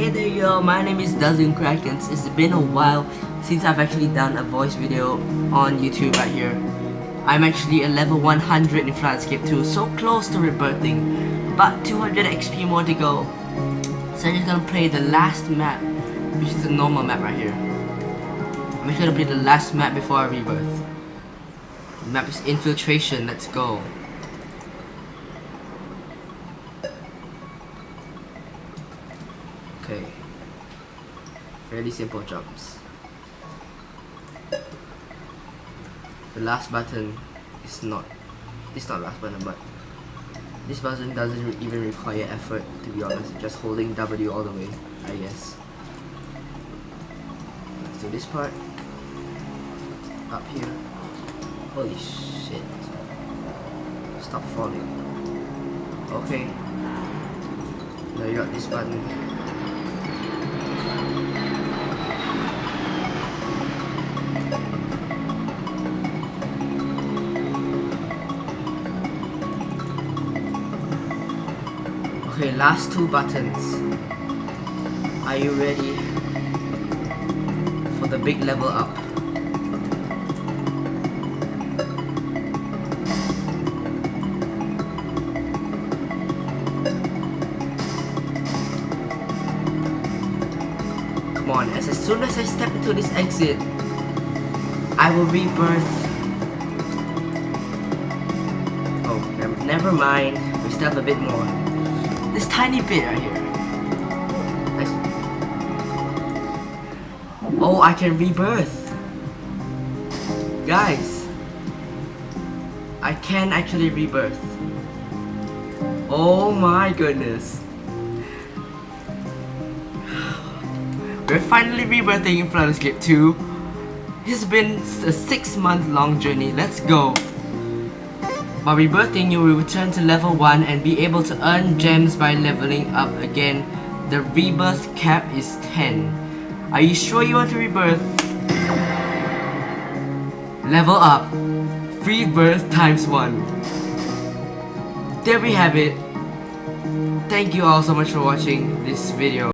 Hey there y'all, my name is Dozen Krakens. It's been a while since I've actually done a voice video on YouTube right here. I'm actually a level 100 in Landscape 2, so close to Rebirthing. But 200 XP more to go. So I'm just gonna play the last map, which is the normal map right here. I'm just gonna play the last map before I rebirth. The map is Infiltration, let's go. Okay, fairly simple jumps. The last button is not, it's not last button, but this button doesn't even require effort, to be honest. Just holding W all the way, I guess. Let's do this part. Up here. Holy shit. Stop falling. Okay. Now you got this button. Okay, last two buttons. Are you ready for the big level up? Come on, as soon as I step into this exit, I will rebirth. Oh, never mind. We still have a bit more. This tiny bit right here. Nice. Oh, I can rebirth. Guys, I can actually rebirth. Oh my goodness. We're finally rebirthing in Landscape 2. It's been a 6-month-long journey. Let's go. By rebirthing, you will return to level 1 and be able to earn gems by leveling up again. The rebirth cap is 10. Are you sure you want to rebirth? Level up. Free birth times 1. There we have it. Thank you all so much for watching this video.